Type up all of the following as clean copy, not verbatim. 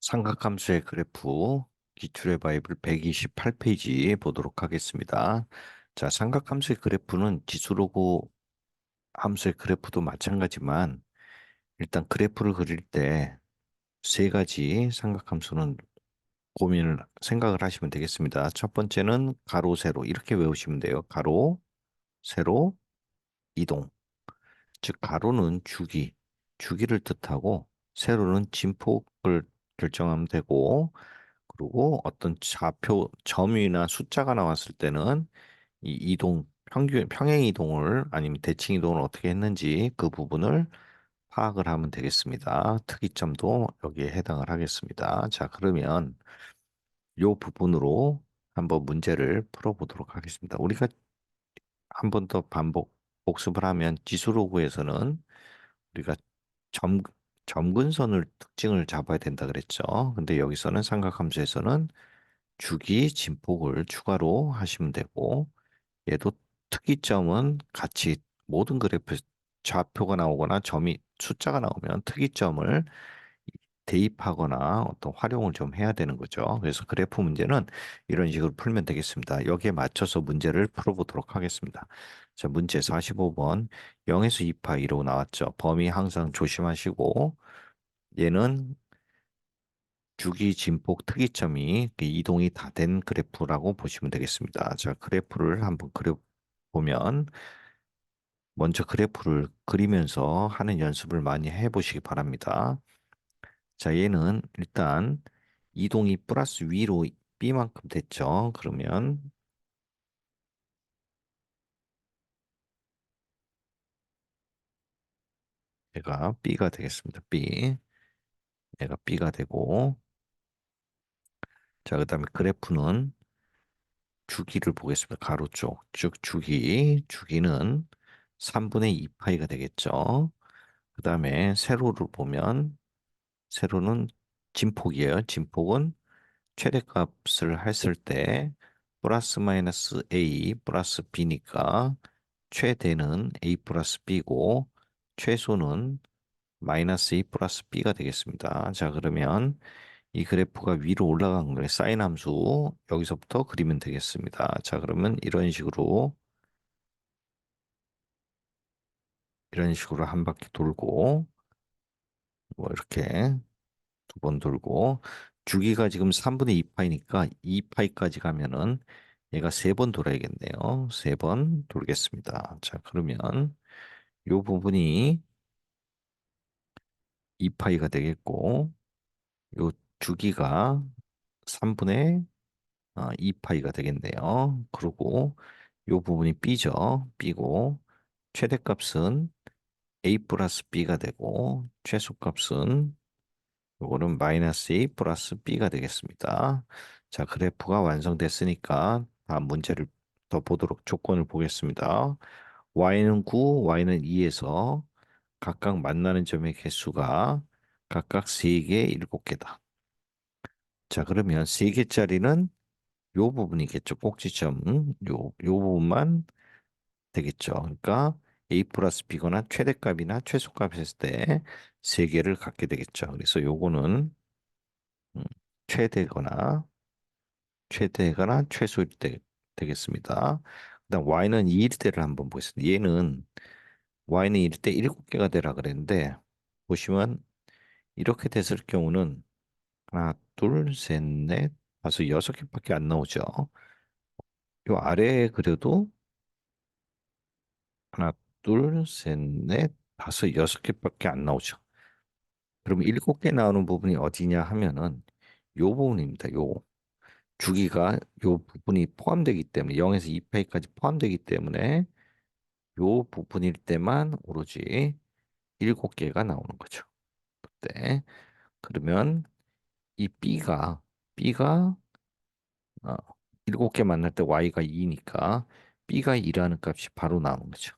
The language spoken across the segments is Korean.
삼각함수의 그래프 기출의 바이블 128페이지 보도록 하겠습니다. 자, 삼각함수의 그래프는 지수로고 함수의 그래프도 마찬가지만 일단 그래프를 그릴 때 세 가지 삼각함수는 생각을 하시면 되겠습니다. 첫 번째는 가로, 세로 이렇게 외우시면 돼요. 가로, 세로, 이동. 즉 가로는 주기를 뜻하고 세로는 진폭을 결정하면 되고 그리고 어떤 좌표 점이나 숫자가 나왔을 때는 이 평행 이동을 아니면 대칭 이동을 어떻게 했는지 그 부분을 파악을 하면 되겠습니다. 특이점도 여기에 해당을 하겠습니다. 자, 그러면 이 부분으로 한번 문제를 풀어보도록 하겠습니다. 우리가 한 번 더 복습을 하면 지수로그에서는 우리가 점, 점근선을 특징을 잡아야 된다 그랬죠. 근데 여기서는 삼각함수에서는 주기, 진폭을 추가로 하시면 되고 얘도 특이점은 같이 모든 그래프 좌표가 나오거나 점이 숫자가 나오면 특이점을 대입하거나 어떤 활용을 좀 해야 되는 거죠. 그래서 그래프 문제는 이런 식으로 풀면 되겠습니다. 여기에 맞춰서 문제를 풀어보도록 하겠습니다. 자, 문제 45번 0에서 2파이로 나왔죠. 범위 항상 조심하시고 얘는 주기, 진폭, 특이점이 이동이 다 된 그래프라고 보시면 되겠습니다. 자, 그래프를 한번 그려보면 먼저 그래프를 그리면서 하는 연습을 많이 해보시기 바랍니다. 자, 얘는 일단 이동이 플러스 위로 B만큼 됐죠. 그러면 얘가 B가 되겠습니다. 얘가 B가 되고 자, 그다음에 그래프는 주기를 보겠습니다. 가로 쪽. 즉 주기는 3분의 2파이가 되겠죠. 그다음에 세로를 보면 세로는 진폭이에요. 진폭은 최대값을 했을 때 플러스 마이너스 A 플러스 B니까 최대는 A 플러스 B고 최소는 마이너스 A 플러스 B가 되겠습니다. 자, 그러면 이 그래프가 위로 올라간 거에 사인 함수 여기서부터 그리면 되겠습니다. 자, 그러면 이런 식으로 한 바퀴 돌고 뭐 이렇게 두 번 돌고 주기가 지금 3분의 2파이니까 2파이까지 가면은 얘가 세 번 돌아야겠네요. 세 번 돌겠습니다. 자, 그러면 이 부분이 2파이가 되겠고 요 주기가 3분의 2파이가 되겠네요. 그리고 요 부분이 B죠. B고 최대값은 A 플러스 B가 되고 최소값은 요거는 마이너스 A 플러스 B가 되겠습니다. 자, 그래프가 완성됐으니까 다음 문제를 더 보도록 조건을 보겠습니다. y는 9, y는 2에서 각각 만나는 점의 개수가 각각 3개, 7개다. 자, 그러면 3개짜리는 요 부분이겠죠. 꼭지점, 요 부분만 되겠죠. 그러니까 A 플러스 B거나 최대값이나 최소값 했을 때 3개를 갖게 되겠죠. 그래서 요거는 음, 최대거나 최소일 때 되겠습니다. 그다음 y는 2일 때를 한번 보겠습니다. y는 1일 때 7개가 되라 그랬는데 보시면 이렇게 됐을 경우는 하나, 둘, 셋, 넷, 다섯, 6개밖에 안 나오죠. 요 아래에 그려도 하나, 둘, 셋, 넷, 다섯, 6개밖에 안 나오죠. 그럼 7개 나오는 부분이 어디냐 하면은 요 부분입니다. 요 주기가 요 부분이 포함되기 때문에 0에서 2파이까지 포함되기 때문에 요 부분일 때만 오로지 7개가 나오는 거죠. 그때 그러면 이 B가 어, 7개 만날 때 Y가 2니까 B가 2라는 값이 바로 나오는 거죠.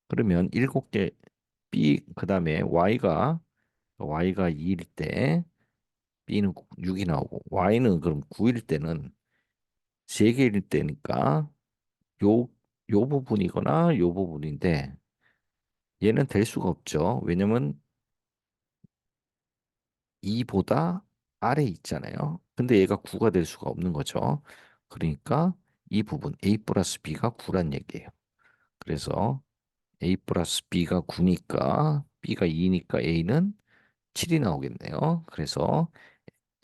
그러면 7개 그다음에 Y가 2일 때 B는 6이 나오고 Y는 그럼 9일 때는 3개일 때니까 요, 요 부분이거나 요 부분인데 얘는 될 수가 없죠. 왜냐면 2보다 아래에 있잖아요. 근데 얘가 9가 될 수가 없는 거죠. 그러니까 이 부분 a 플러스 b가 9란 얘기예요. 그래서 a 플러스 b가 9니까 b가 2니까 a는 7이 나오겠네요. 그래서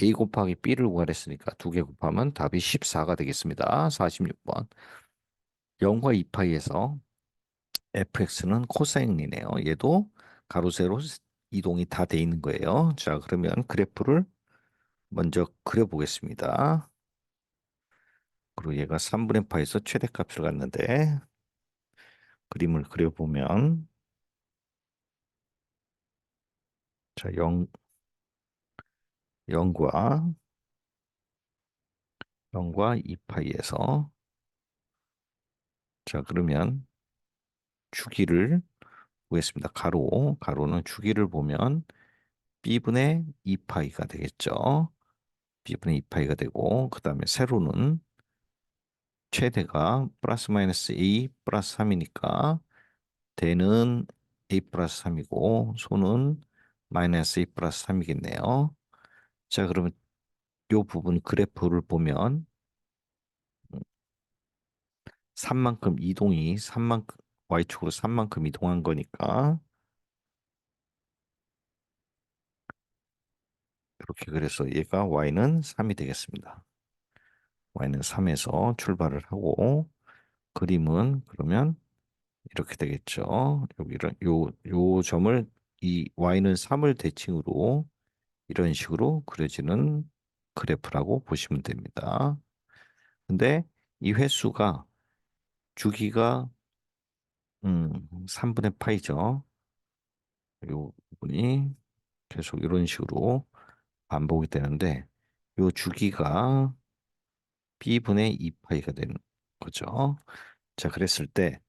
a 곱하기 b를 구하랬으니까 두 개 곱하면 답이 14가 되겠습니다. 46번. 0과 2파이에서 fx는 코사인이네요. 얘도 가로 세로 이동이 다 돼 있는 거예요. 자, 그러면 그래프를 먼저 그려보겠습니다. 그리고 얘가 3분의 파에서 최대값을 갖는데 그림을 그려보면 자, 0과 0과 2파이에서 자, 그러면 주기를 보겠습니다. 가로는 주기를 보면 b분의 2파이가 되겠죠. b분의 2파이가 되고 그 다음에 세로는 최대가 플러스 마이너스 a 플러스 3이니까 대는 a 플러스 3이고 소는 마이너스 a 플러스 3이겠네요. 자, 그러면 이 부분 그래프를 보면 3만큼 이동이 3만큼 y축으로 3만큼 이동한 거니까 이렇게 그래서 얘가 y는 3이 되겠습니다. y는 3에서 출발을 하고 그림은 그러면 이렇게 되겠죠. 여기를 요 점을 이 y는 3을 대칭으로 이런 식으로 그려지는 그래프라고 보시면 됩니다. 근데 이 횟수가 주기가 3분의 파이죠. 요 부분이 계속 이런 식으로 반복이 되는데 요 주기가 b분의 2파이가 되는 거죠. 자, 그랬을 때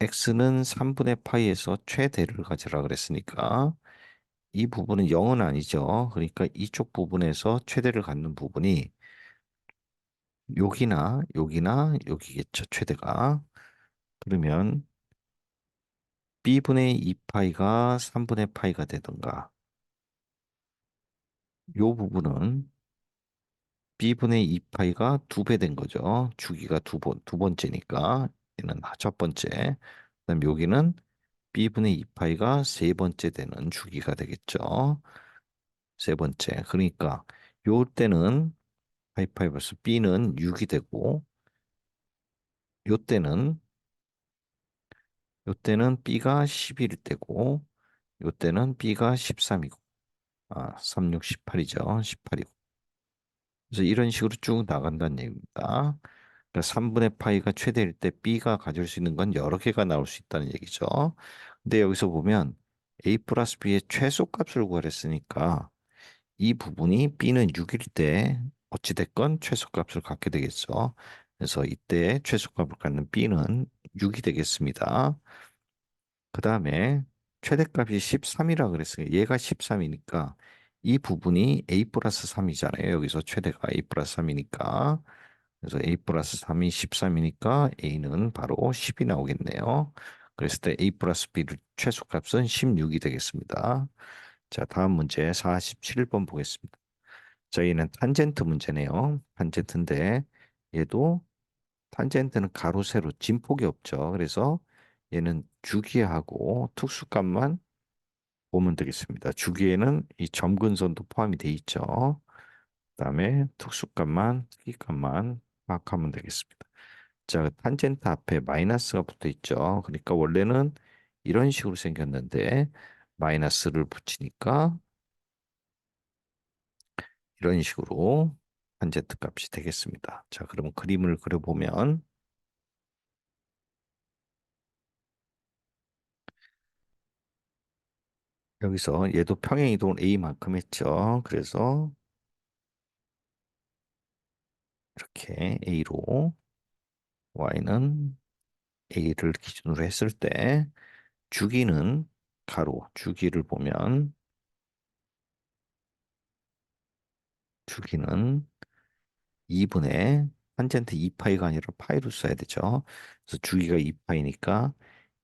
x는 3분의 파이에서 최대를 가지라 그랬으니까 이 부분은 0은 아니죠. 그러니까 이쪽 부분에서 최대를 갖는 부분이 여기나 여기겠죠. 최대가. 그러면 b분의 2파이가 3분의 파이가 되던가 요 부분은 b분의 2파이가 2배 된 거죠. 주기가 두 번째니까 얘는 첫 번째. 그다음 여기는 b분의 2파이가 세 번째 되는 주기가 되겠죠. 세 번째. 그러니까 요 때는 파이파이 벌써 b는 6이 되고 요 때는 b가 11일 때고 요 때는 b가 13이고 3, 6, 18이죠. 18이고. 그래서 이런 식으로 쭉 나간다는 얘기입니다. 그러니까 3분의 파이가 최대일 때 b가 가질 수 있는 건 여러 개가 나올 수 있다는 얘기죠. 근데 여기서 보면 a 플러스 b의 최소값을 구하랬으니까 이 부분이 b는 6일 때 어찌됐건 최소값을 갖게 되겠죠. 그래서 이때 최소값을 갖는 b는 6이 되겠습니다. 그 다음에 최대값이 13이라 그랬어요. 얘가 13이니까 이 부분이 a 플러스 3이잖아요. 여기서 최대가 a 플러스 3이니까. 그래서 a 플러스 3이 13이니까 a는 바로 10이 나오겠네요. 그랬을 때 a 플러스 b를 최소값은 16이 되겠습니다. 자, 다음 문제 47번 보겠습니다. 저희는 탄젠트 문제네요. 탄젠트인데 얘도 탄젠트는 가로, 세로, 진폭이 없죠. 그래서 얘는 주기하고 특수값만 보면 되겠습니다. 주기에는 이 점근선도 포함이 돼 있죠. 그다음에 특기값만 파악하면 되겠습니다. 자, 탄젠트 앞에 마이너스가 붙어 있죠. 그러니까 원래는 이런 식으로 생겼는데 마이너스를 붙이니까 이런 식으로 탄젠트 값이 되겠습니다. 자, 그럼 그림을 그려보면 여기서 얘도 평행 이동을 a만큼 했죠. 그래서 이렇게 a로 y는 a를 기준으로 했을 때 주기는 주기를 보면 주기는 2분의 탄젠트 2파이가 아니라 파이로 써야 되죠. 그래서 주기가 2파이니까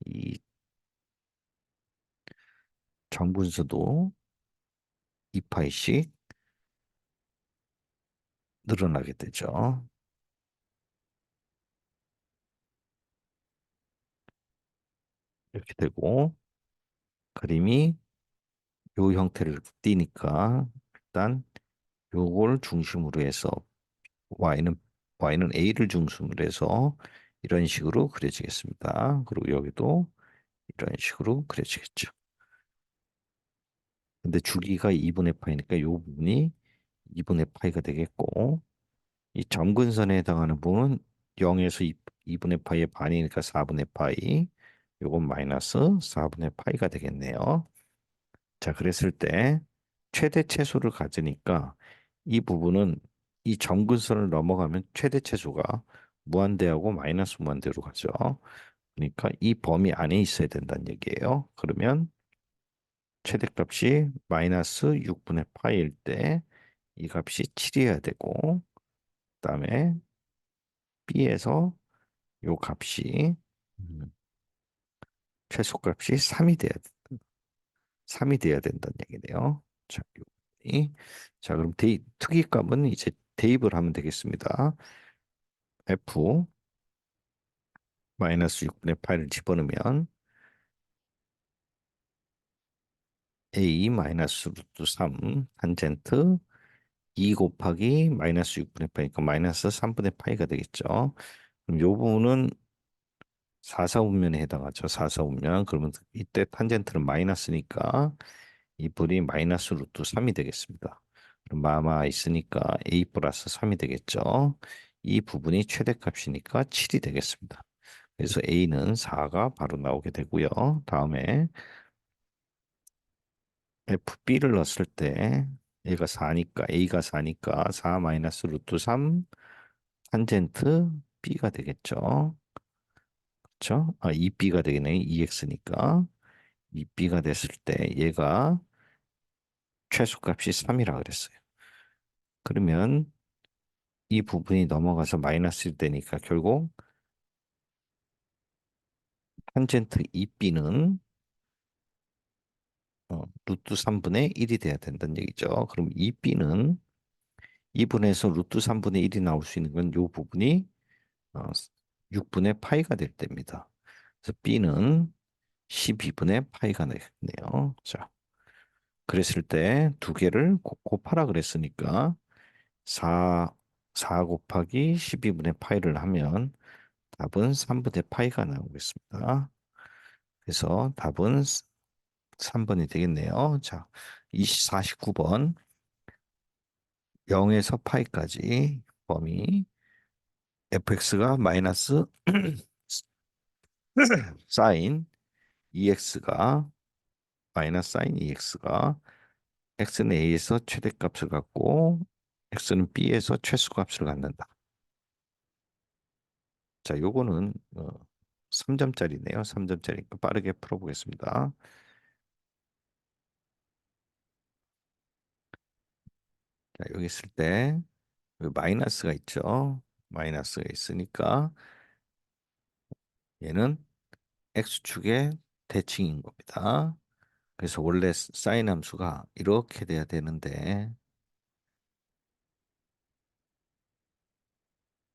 이 정분수도 2파이씩 늘어나게 되죠. 이렇게 되고 그림이 요 형태를 띠니까 일단 요걸 중심으로 해서 y는 y는 a를 중심으로 해서 이런 식으로 그려지겠습니다. 그리고 여기도 이런 식으로 그려지겠죠. 근데 주기가 2분의 파이니까 요 부분이 2분의 파이가 되겠고 이 점근선에 해당하는 부분은 0에서 2분의 파이의 반이니까 4분의 파이. 요건 마이너스 4분의 파이가 되겠네요. 자, 그랬을 때 최대 최소를 가지니까 이 부분은 이 점근선을 넘어가면 최대 최소가 무한대하고 마이너스 무한대로 가죠. 그러니까 이 범위 안에 있어야 된다는 얘기예요. 그러면 최대값이 마이너스 6분의 파이일 때 이 값이 7이어야 되고 그다음에 b에서 요 값이 음, 최소값이 3이 돼야 된다는 얘기네요. 자, 자, 그럼 특이값은 이제 대입을 하면 되겠습니다. f 마이너스 6분의 8을 집어넣으면 a 마이너스 루트 3 탄젠트 2 곱하기 마이너스 6분의 8이니까 마이너스 3분의 파이가 되겠죠. 그럼 요 부분은 4사분면에 해당하죠. 4사분면. 그러면 이때 탄젠트는 마이너스니까 이 분이 마이너스 루트 3이 되겠습니다. 그럼 마마 있으니까 a 플러스 3이 되겠죠. 이 부분이 최대값이니까 7이 되겠습니다. 그래서 a는 4가 바로 나오게 되고요. 다음에 fb를 넣었을 때 얘가 4니까 a가 4니까 4 마이너스 루트 3 탄젠트 b가 되겠죠. 그렇죠? 아, 2b가 되겠네. 2x니까 2b가 됐을 때 얘가 최소값이 3이라 그랬어요. 그러면 이 부분이 넘어가서 마이너스 되니까 결국 탄젠트 2b는 루트 3분의 1이 돼야 된다는 얘기죠. 그럼 2b는 2분에서 루트 3분의 1이 나올 수 있는 건 이 부분이 어, 6분의 파이가 될 때입니다. 그래서 b는 12분의 파이가 되겠네요. 자, 그랬을 때 두 개를 곱하라 그랬으니까 4, 4 곱하기 12분의 파이를 하면 답은 3분의 파이가 나오겠습니다. 그래서 답은 3번이 되겠네요. 자, 49번 0에서 파이까지 범위 fx가 마이너스 사인 2x가 마이너스 사인 2x가 x는 a에서 최대값을 갖고 x는 b에서 최소값을 갖는다. 자, 요거는 3점짜리네요. 3점짜리니까 빠르게 풀어보겠습니다. 자, 여기 있을 때 여기 마이너스가 있죠. 마이너스가 있으니까 얘는 x축의 대칭인 겁니다. 그래서 원래 사인 함수가 이렇게 돼야 되는데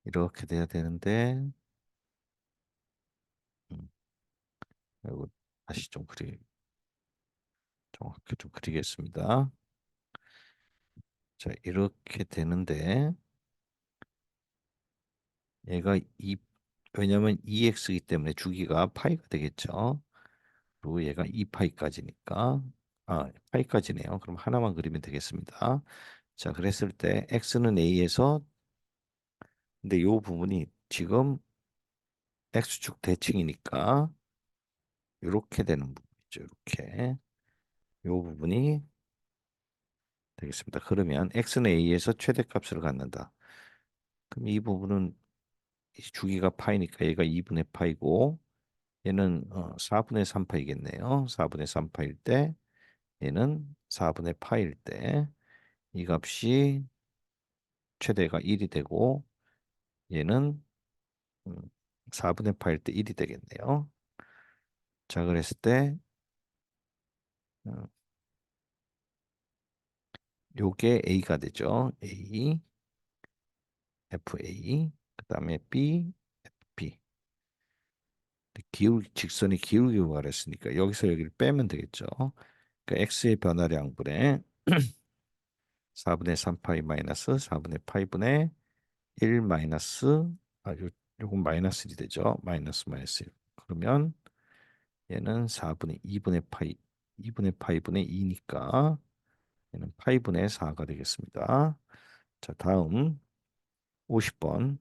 이렇게 돼야 되는데 음, 이거 다시 좀 정확히 좀 그리겠습니다. 자, 이렇게 되는데 얘가 왜냐면 2x이기 때문에 주기가 파이가 되겠죠. 그리고 얘가 2파이까지니까 파이까지네요. 그럼 하나만 그리면 되겠습니다. 자, 그랬을 때 x는 a에서 근데 이 부분이 지금 x축 대칭이니까 이렇게 되는 부분이죠. 이렇게 이 부분이 되겠습니다. 그러면 x는 a에서 최대값을 갖는다. 그럼 이 부분은 이 주기가 파이니까 얘가 2분의 파이고 얘는 4분의 3파이겠네요. 4분의 3파일 때 얘는 4분의 파일 때 이 값이 최대가 1이 되고 얘는 4분의 파일 때 1이 되겠네요. 자, 그랬을 때 어, 요게 a가 되죠. a FA, 그 다음에 B, FB. 직선이 기울기고 가랬으니까 여기서 여기를 빼면 되겠죠. 그러니까 x의 변화량분의 4분의 3파이 마이너스 4분의 파이분의 1 마이너스 요건 마이너스 1이 되죠. 마이너스 마이너스 1. 그러면 얘는 4분의 2분의 파이 2분의 파이분의 2니까 얘는 파이분의 4가 되겠습니다. 자, 다음 50번.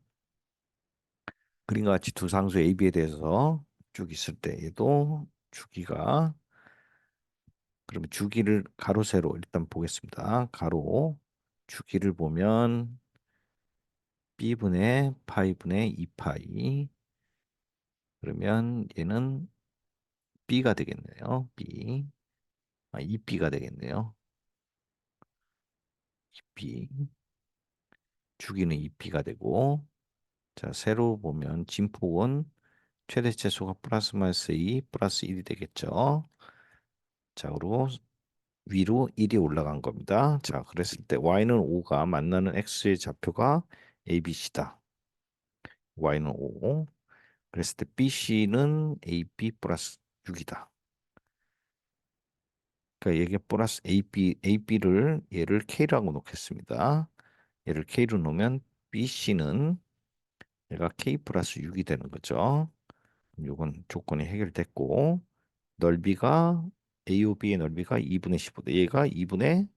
그림과 같이 두 상수 AB에 대해서 쭉 있을 때 얘도 주기가 그러면 주기를 가로 세로 일단 보겠습니다. 가로 주기를 보면 b분의 파이분의 2파이 그러면 얘는 b가 되겠네요. b 2b가 되겠네요. 2b 주기는 2b가 되고 자 세로 보면 진폭은 최대 최소가 플러스 마이너스 2 플러스 1이 되겠죠. 자 그리고 위로 1이 올라간 겁니다. 자 그랬을 때 y는 5가 만나는 x의 좌표가 ABC다. y는 5. 그랬을 때 BC는 AB 플러스 6이다. 그러니까 이게 플러스 AB를 얘를 K라고 놓겠습니다. 얘를 K로 놓으면 BC는 얘가 K 플러스 6이 되는 거죠. 이건 조건이 해결됐고 넓이가 AOB의 넓이가 2분의 15다. 얘가 2분의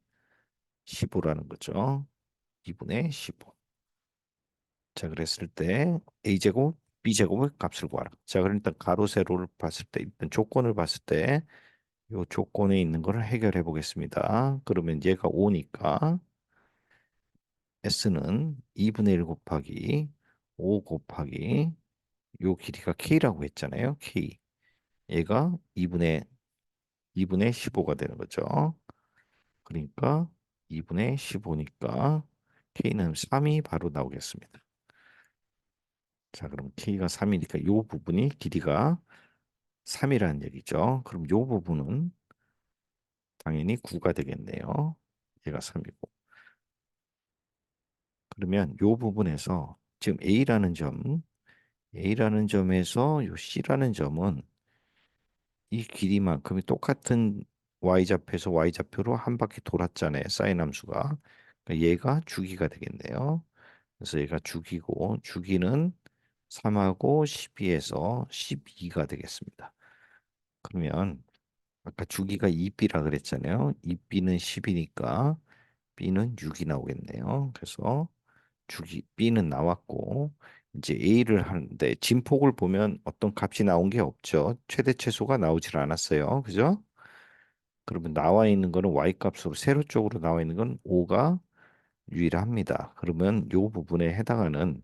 15라는 거죠. 2분의 15. 자, 그랬을 때 A제곱, B제곱의 값을 구하라. 자, 그럼 일단 가로 세로를 봤을 때 일단 조건을 봤을 때 요 조건에 있는 거를 해결해 보겠습니다. 그러면 얘가 5니까 S는 2분의 1 곱하기 5 곱하기 요 길이가 K라고 했잖아요. K. 얘가 2분의 15가 되는 거죠. 그러니까 2분의 15니까 K는 3이 바로 나오겠습니다. 자, 그럼 K가 3이니까 요 부분이 길이가 3이라는 얘기죠. 그럼 요 부분은 당연히 9가 되겠네요. 얘가 3이고. 그러면 요 부분에서 지금 A라는 점에서 요 C라는 점은 이 길이만큼이 똑같은 Y좌표에서 Y좌표로 한 바퀴 돌았잖아요. 사인 함수가. 그러니까 얘가 주기가 되겠네요. 그래서 얘가 주기고 주기는 3하고 12에서 12가 되겠습니다. 그러면 아까 주기가 2B라 그랬잖아요. 2B는 10이니까 B는 6이 나오겠네요. 그래서 주기 B는 나왔고 이제 A를 하는데 진폭을 보면 어떤 값이 나온 게 없죠. 최대 최소가 나오질 않았어요. 그죠? 그러면 나와 있는 거는 Y 값으로 세로 쪽으로 나와 있는 건 5가 유일합니다. 그러면 요 부분에 해당하는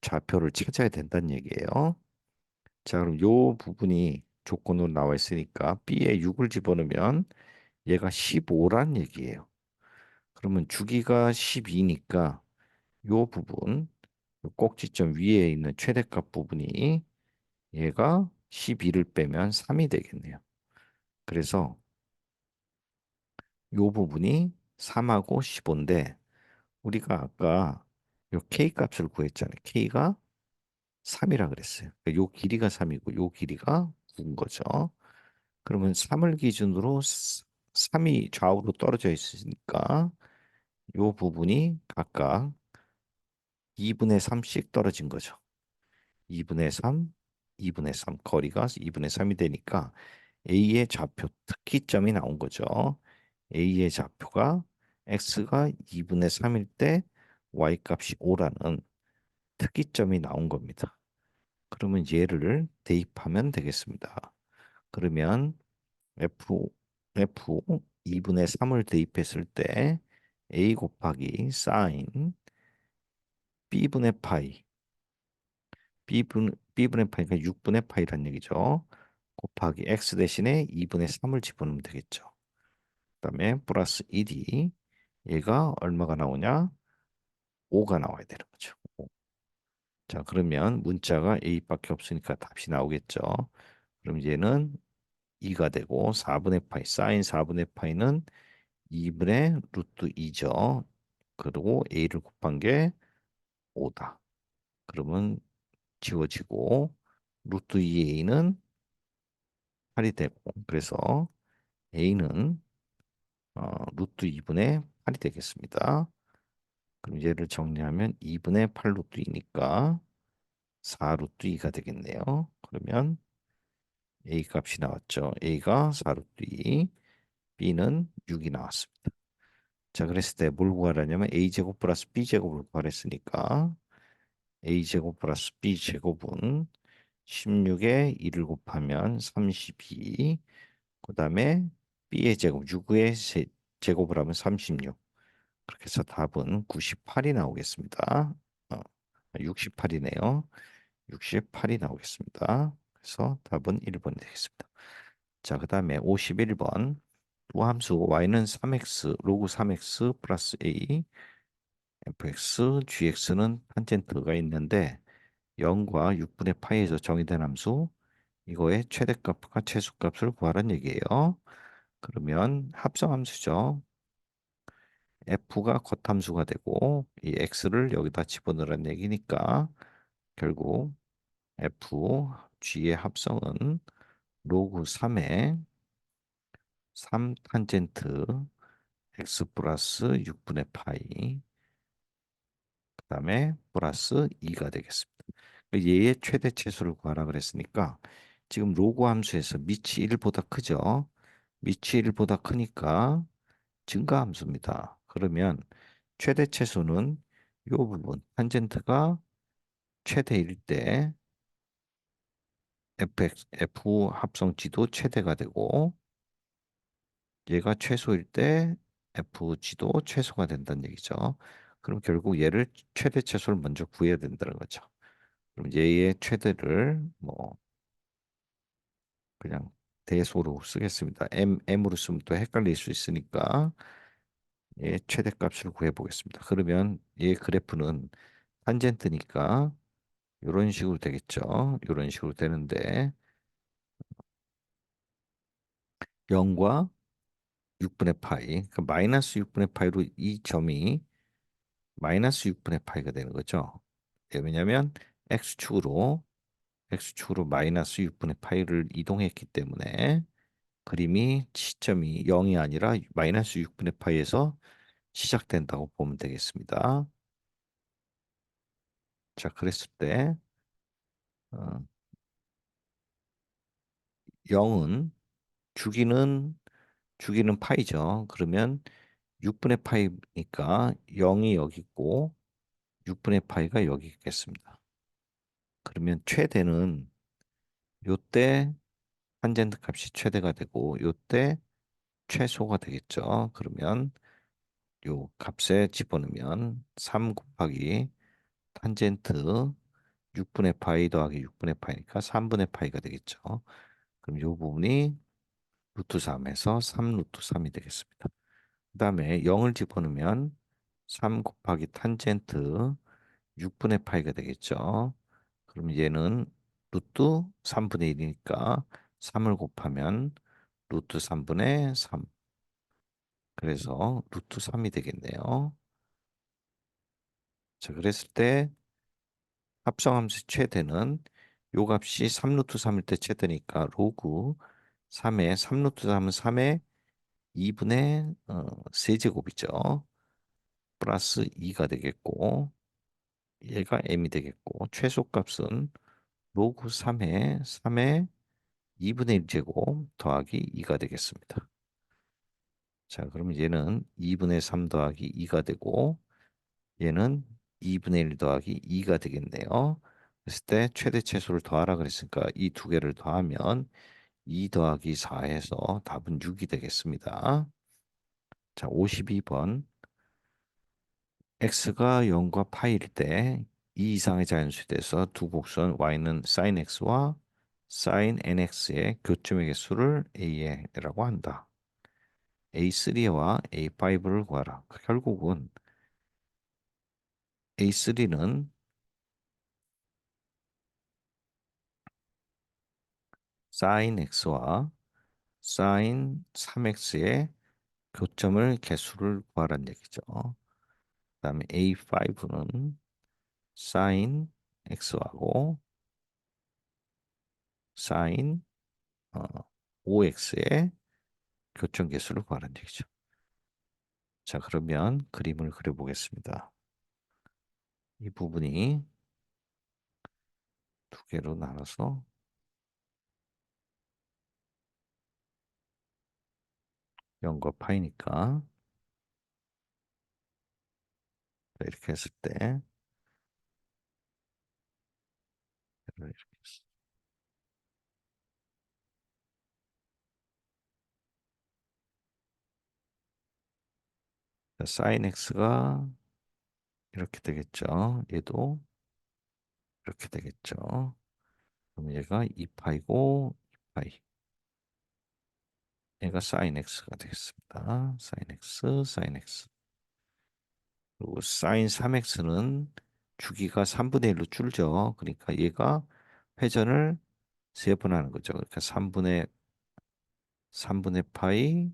좌표를 찾아야 된다는 얘기예요. 자, 그럼 요 부분이 조건으로 나와 있으니까 B에 6을 집어넣으면 얘가 15란 얘기예요. 그러면 주기가 12니까 요 부분, 요 꼭지점 위에 있는 최대값 부분이 얘가 12를 빼면 3이 되겠네요. 그래서 요 부분이 3하고 15인데 우리가 아까 요 K 값을 구했잖아요. K가 3이라 그랬어요. 그러니까 요 길이가 3이고 요 길이가 9인 거죠. 그러면 3을 기준으로 3이 좌우로 떨어져 있으니까 요 부분이 각각 2분의 3씩 떨어진 거죠. 2분의 3, 2분의 3 거리가 2분의 3이 되니까 A의 좌표 특기점이 나온 거죠. A의 좌표가 x가 2분의 3일 때 y 값이 5라는 특기점이 나온 겁니다. 그러면 얘를 대입하면 되겠습니다. 그러면 f 2분의 3을 대입했을 때 a 곱하기 사인 b분의 파이 b분의 파이가 6분의 파이란 얘기죠. 곱하기 x 대신에 2분의 3을 집어넣으면 되겠죠. 그다음에 플러스 1이 얘가 얼마가 나오냐? 5가 나와야 되는 거죠. 자, 그러면 문자가 a밖에 없으니까 답이 나오겠죠. 그럼 얘는 2가 되고 4분의 파이 사인 4분의 파이는 2분의 루트 2죠. 그리고 a를 곱한 게 5다. 그러면 지워지고 루트 2a는 8이 되고 그래서 a는 루트 2분의 8이 되겠습니다. 그럼 얘를 정리하면 2분의 8 루트 2니까 4 루트 2가 되겠네요. 그러면 a 값이 나왔죠. a가 4 루트 2, b는 6이 나왔습니다. 자, 그랬을 때 뭘 구하라냐면 a제곱 플러스 b제곱을 구하랬으니까 a제곱 플러스 b제곱은 16에 1을 곱하면 32, 그 다음에 b의 제곱, 6의 제곱을 하면 36. 그렇게 해서 답은 98이 나오겠습니다. 68이네요. 68이 나오겠습니다. 그래서 답은 1번이 되겠습니다. 자, 그 다음에 51번. 두 함수 y는 3x, 로그 3x 플러스 a, fx, gx는 탄젠트가 있는데 0과 6분의 파이에서 정의된 함수, 이거의 최대값과 최소값을 구하라는 얘기예요. 그러면 합성함수죠. f가 겉함수가 되고 이 x를 여기다 집어넣으라는 얘기니까 결국 f g의 합성은 로그 3의 3 탄젠트 x 플러스 6분의 파이 그다음에 플러스 2가 되겠습니다. 얘의 최대 최소를 구하라 그랬으니까 지금 로그 함수에서 밑이 1보다 크죠. 밑이 1보다 크니까 증가 함수입니다. 그러면 최대 최소는 이 부분 탄젠트가 최대일 때 f 합성치도 최대가 되고 얘가 최소일 때 fg도 최소가 된다는 얘기죠. 그럼 결국 얘를 최대 최소를 먼저 구해야 된다는 거죠. 그럼 얘의 최대를 뭐 그냥 대소로 쓰겠습니다. m으로 쓰면 또 헷갈릴 수 있으니까 얘 최대값을 구해 보겠습니다. 그러면 얘 그래프는 탄젠트니까 이런 식으로 되겠죠. 이런 식으로 되는데 0과 6분의 파이, 그러니까 마이너스 6분의 파이로 이 점이 마이너스 6분의 파이가 되는 거죠. 왜냐하면 x축으로 마이너스 6분의 파이를 이동했기 때문에 그림이 시점이 0이 아니라 마이너스 6분의 파이에서 시작된다고 보면 되겠습니다. 자, 그랬을 때 어, 0은 주기는 파이죠. 그러면 6분의 파이니까 0이 여기 있고 6분의 파이가 여기 있겠습니다. 그러면 최대는 요때 탄젠트 값이 최대가 되고 요때 최소가 되겠죠. 그러면 요 값에 집어넣으면 3 곱하기 탄젠트 6분의 파이 더하기 6분의 파이니까 3분의 파이가 되겠죠. 그럼 요 부분이 루트 3에서 3 루트 3이 되겠습니다. 그 다음에 0을 집어넣으면 3 곱하기 탄젠트 6분의 파이가 되겠죠. 그럼 얘는 루트 3분의 1이니까 3을 곱하면 루트 3분의 3. 그래서 루트 3이 되겠네요. 자, 그랬을 때 합성함수 최대는 요 값이 3 루트 3일 때 최대니까 로그 3의 3 루트 3은 3의 2분의 세제곱이죠. 플러스 2가 되겠고 얘가 m이 되겠고 최소값은 로그 3의 2분의 1제곱 더하기 2가 되겠습니다. 자, 그러면 얘는 2분의 3 더하기 2가 되고 얘는 2분의 1 더하기 2가 되겠네요. 그랬을 때 최대 최소를 더하라 그랬으니까 이 두 개를 더하면 2 더하기 4 해서 답은 6이 되겠습니다. 자, 52번. x가 0과 파일 때 이 이상의 자연수에 대해서 두 곡선 y는 sin x와 sin nx의 교점의 개수를 a라고 한다. A3와 A5를 구하라. 결국은 A3는 sin x와 sin 3x의 교점을 개수를 구하라는 얘기죠. 그다음에 A5는 사인 x하고 사인 어, 5x의 교점 계수를 구하는 얘기죠. 자, 그러면 그림을 그려보겠습니다. 이 부분이 두 개로 나눠서 0과 파이니까 이렇게 했을 때 이렇게 사인 x가 이렇게 되겠죠. 얘도 이렇게 되겠죠. 그럼 얘가 2파이고 2파이. 얘가 사인 x가 되겠습니다. 사인 x, 사인 x. 그리고 사인 3x는 주기가 3분의 1로 줄죠. 그러니까 얘가 회전을 세 번 하는 거죠. 그러니까 3분의 파이,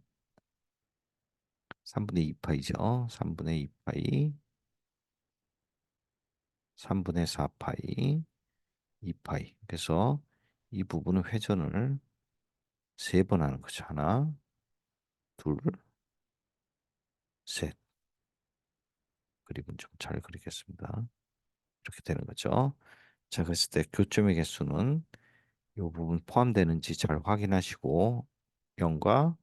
3분의 2파이죠. 3분의 2파이, 3분의 4파이, 2파이. 그래서 이 부분은 회전을 세 번 하는 거죠. 하나, 둘, 셋. 그림은 좀 잘 그리겠습니다. 이렇게 되는 거죠. 자, 그랬을 때 교점의 개수는 이 부분 포함되는지 잘 확인하시고 0과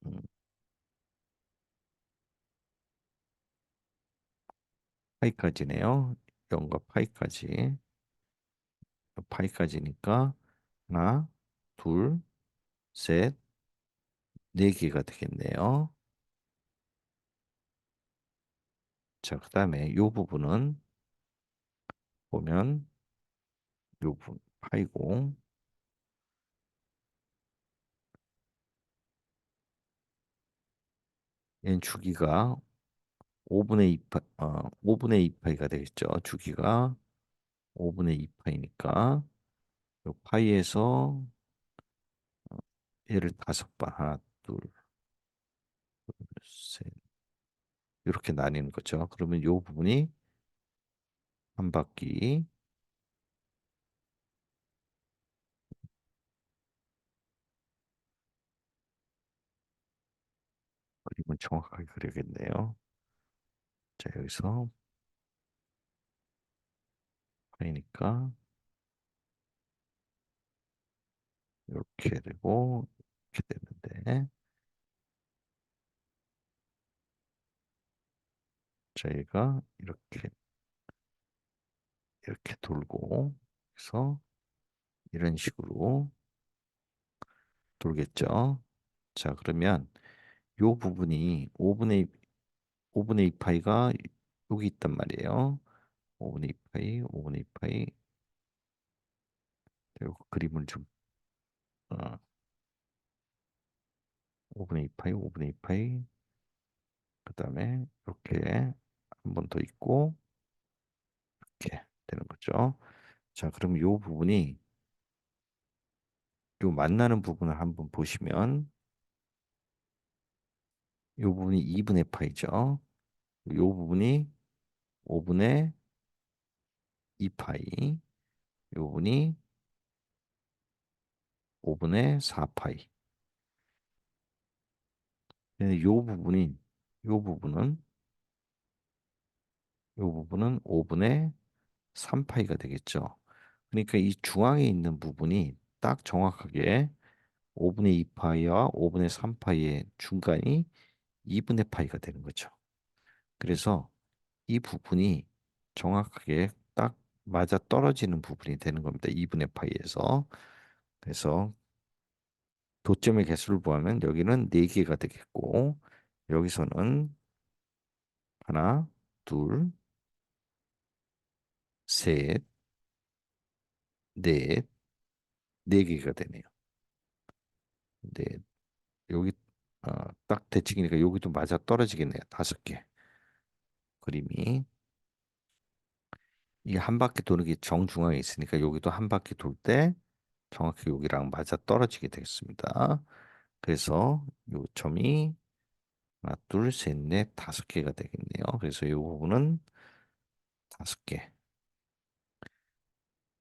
음, 파이까지네요. 0과 파이까지. 파이까지니까 하나, 둘, 셋, 네 개가 되겠네요. 자, 그다음에 이 부분은 보면 이 부분 파이고 얘는 주기가 5분의 2파, 5분의 2파이가 되겠죠. 주기가 5분의 2파이니까 요 파이에서 얘를 다섯 번 하나, 둘, 셋 이렇게 나뉘는 거죠. 그러면 이 부분이 한 바퀴 그림을 정확하게 그려야겠네요. 자, 여기서 파이니까 이렇게 되고 이렇게 되는데 저희가 이렇게 돌고 그래서 이런 식으로 돌겠죠. 자, 그러면 요 부분이 5분의 2 파이가 여기 있단 말이에요. 5분의 2 파이, 5분의 2 파이. 요 그림을 좀 어, 5분의 2 파이, 5분의 2 파이. 그다음에 이렇게 한 번 더 있고 이렇게 되는 거죠. 자, 그럼 요 부분이 요 만나는 부분을 한번 보시면 요 부분이 2분의 파이죠. 요 부분이 5분의 2파이, 요 부분이 5분의 4파이. 요 부분이 요 부분은 요 부분은 5분의 3파이가 되겠죠. 그러니까 이 중앙에 있는 부분이 딱 정확하게 5분의 2파이와 5분의 3파이의 중간이 2분의 파이가 되는 거죠. 그래서 이 부분이 정확하게 딱 맞아 떨어지는 부분이 되는 겁니다. 2분의 파이에서. 그래서 도점의 개수를 보면 여기는 4개가 되겠고 여기서는 하나, 둘, 셋, 넷, 4개가 되네요. 넷, 여기 딱 대칭이니까 여기도 맞아 떨어지겠네요. 5개. 그림이 이게 한 바퀴 도는 게 정중앙에 있으니까 여기도 한 바퀴 돌 때 정확히 여기랑 맞아 떨어지게 되겠습니다. 그래서 요 점이 하나, 둘, 셋, 넷, 5개가 되겠네요. 그래서 이 부분은 다섯 개,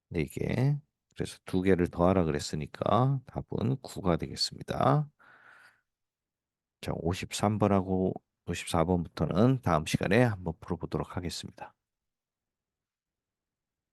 네 개. 그래서 두 개를 더하라 그랬으니까 답은 9가 되겠습니다. 자, 53번하고 54번부터는 다음 시간에 한번 풀어보도록 하겠습니다.